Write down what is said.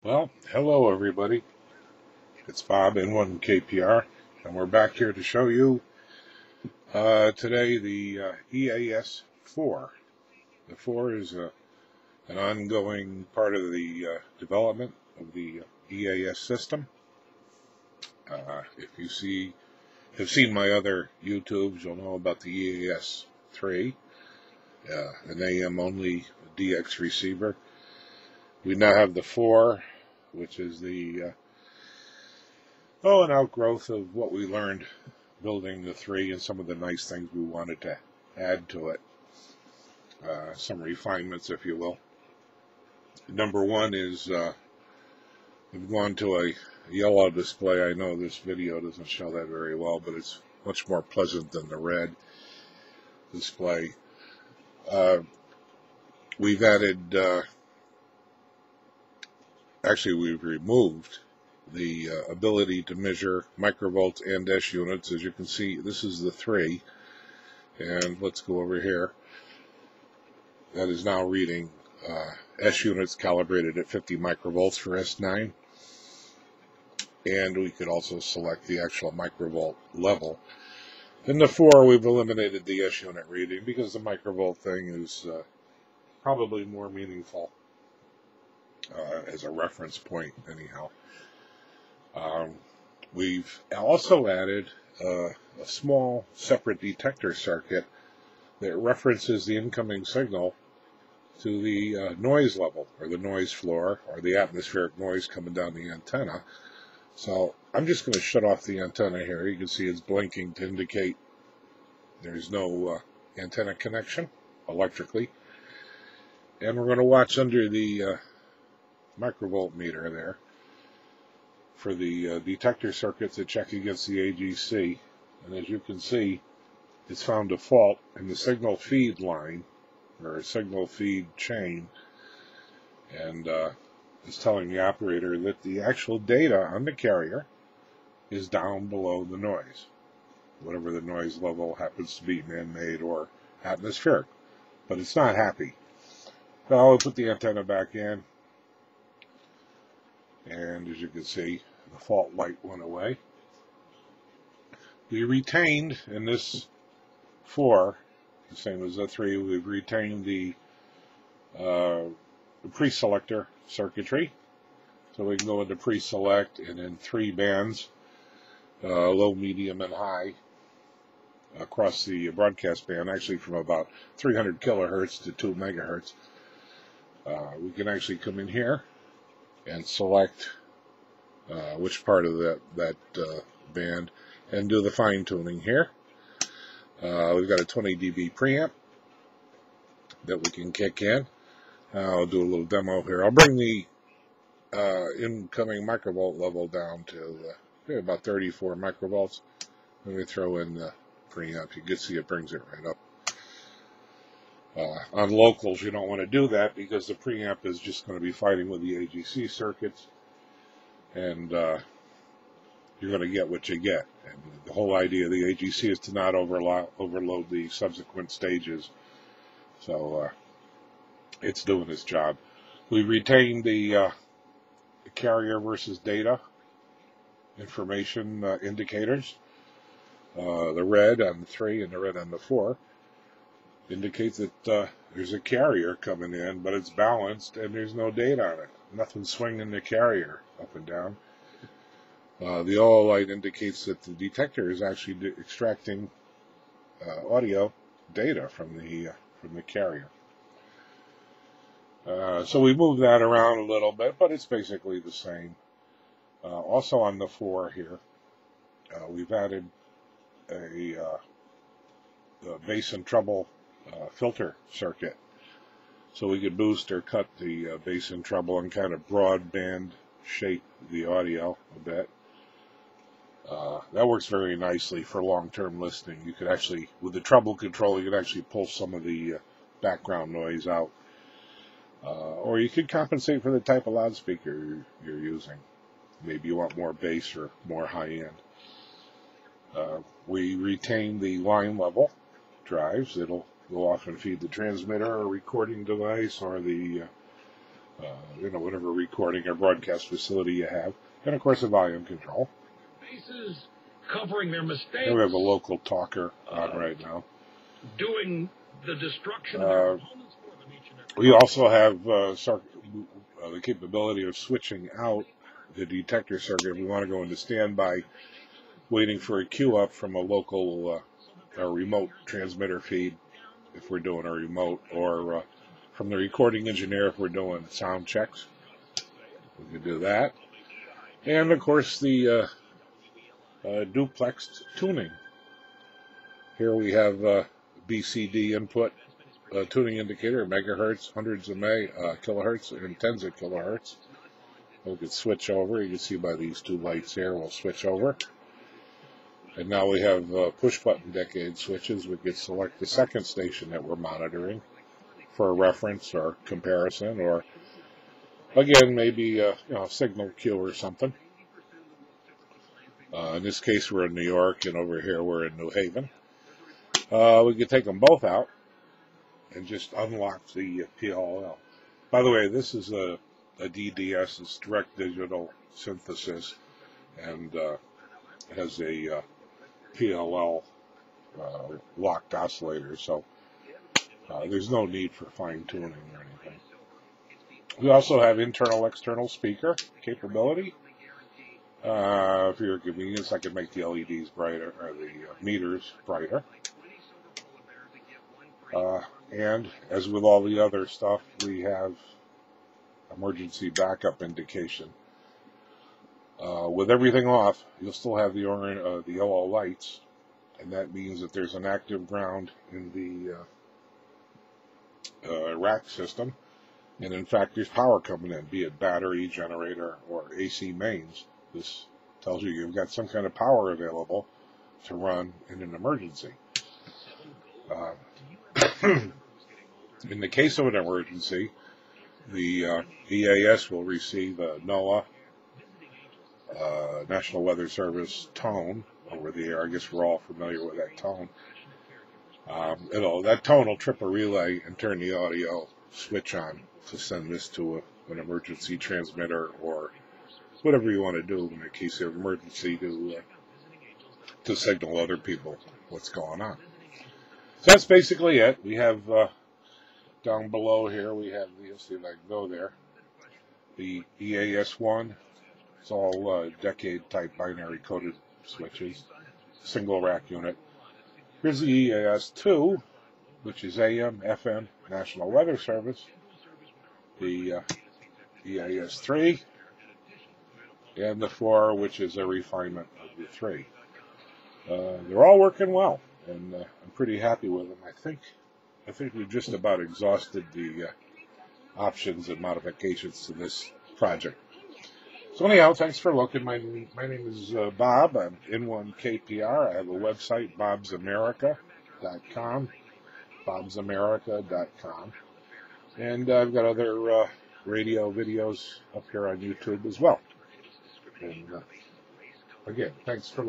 Well, hello everybody. It's Bob N1 KPR, and we're back here to show you today the EAS-4. The 4 is an ongoing part of the development of the EAS system. If you have seen my other YouTubes, you'll know about the EAS-3, an AM-only DX receiver. We now have the 4, which is the an outgrowth of what we learned building the 3 and some of the nice things we wanted to add to it. Some refinements, if you will. Number one is we've gone to a yellow display. I know this video doesn't show that very well, but it's much more pleasant than the red display. We've added, we've removed the ability to measure microvolts and S units. As you can see, this is the 3, and let's go over here. That is now reading S units calibrated at 50 microvolts for S9, and we could also select the actual microvolt level. In the 4, we've eliminated the S unit reading because the microvolt thing is probably more meaningful as a reference point anyhow. We've also added a small separate detector circuit that references the incoming signal to the noise level, or the noise floor, or the atmospheric noise coming down the antenna. So I'm just going to shut off the antenna here. You can see it's blinking to indicate there's no antenna connection electrically. And we're going to watch under the microvolt meter there for the detector circuit to check against the AGC. And as you can see, it's found a fault in the signal feed line, or a signal feed chain, and it's telling the operator that the actual data on the carrier is down below the noise, whatever the noise level happens to be, man-made or atmospheric, but it's not happy. So I'll put the antenna back in, and as you can see, the fault light went away. We retained in this 4, the same as the 3, we've retained the pre-selector circuitry. So we can go into pre-select and in 3 bands, low, medium, and high, across the broadcast band, actually from about 300 kilohertz to 2 megahertz. We can actually come in here and select which part of that band and do the fine-tuning here. We've got a 20 dB preamp that we can kick in. I'll do a little demo here. I'll bring the incoming microvolt level down to about 34 microvolts. Let me throw in the preamp. You can see it brings it right up. On locals, you don't want to do that because the preamp is just going to be fighting with the AGC circuits, and you're going to get what you get. And the whole idea of the AGC is to not overload the subsequent stages. So it's doing its job. We retained the carrier versus data information indicators. The red on the 3 and the red on the 4 indicates that there's a carrier coming in, but it's balanced and there's no data on it. Nothing swinging the carrier up and down. The yellow light indicates that the detector is actually extracting audio data from the carrier. So we move that around a little bit, but it's basically the same. Also on the 4 here, we've added a bass and treble filter circuit. So we could boost or cut the bass and treble and kind of broadband shape the audio a bit. That works very nicely for long-term listening. You could actually, with the treble control, you could actually pull some of the background noise out. Or you could compensate for the type of loudspeaker you're using. Maybe you want more bass or more high-end. We retain the line level drives. It'll go off and feed the transmitter or recording device or the whatever recording or broadcast facility you have. And, of course, a volume control. Covering their mistakes. And we have a local talker on right now. Doing the destruction of their opponents for them each and every We also have the capability of switching out the detector circuit if we want to go into standby, waiting for a queue up from a local or remote transmitter feed if we're doing a remote, or from the recording engineer if we're doing sound checks. We can do that. And, of course, the duplexed tuning. Here we have BCD input tuning indicator, megahertz, hundreds of kilohertz, and tens of kilohertz. We could switch over. You can see by these two lights here, we'll switch over. And now we have push-button decade switches. We could select the second station that we're monitoring for a reference or comparison, or, again, maybe a signal queue or something. In this case, we're in New York, and over here we're in New Haven. We could take them both out and just unlock the PLL. By the way, this is a DDS, it's direct digital synthesis, and it has a PLL locked oscillator, so there's no need for fine-tuning or anything. We also have internal-external speaker capability. For your convenience, I can make the LEDs brighter, or the meters brighter. And as with all the other stuff, we have emergency backup indication. With everything off, you'll still have the yellow lights, and that means that there's an active ground in the rack system. And in fact, there's power coming in, be it battery, generator, or AC mains. This tells you you've got some kind of power available to run in an emergency. In the case of an emergency, the EAS will receive a NOAA, National Weather Service tone over the air. I guess we're all familiar with that tone. That tone will trip a relay and turn the audio switch on to send this to an emergency transmitter, or whatever you want to do in the case of emergency to signal other people what's going on. So that's basically it. We have down below here, we have let's see if I can go there, the EAS-1. It's all decade type binary coded switches, single rack unit. Here's the EAS-2, which is AM, FM, National Weather Service. The EAS-3, and the 4, which is a refinement of the 3. They're all working well, and I'm pretty happy with them. I think we've just about exhausted the options and modifications to this project. So anyhow, thanks for looking. My name is Bob. I'm N1KPR. I have a website, bobsamerica.com, bobsamerica.com. And I've got other radio videos up here on YouTube as well. And again, thanks for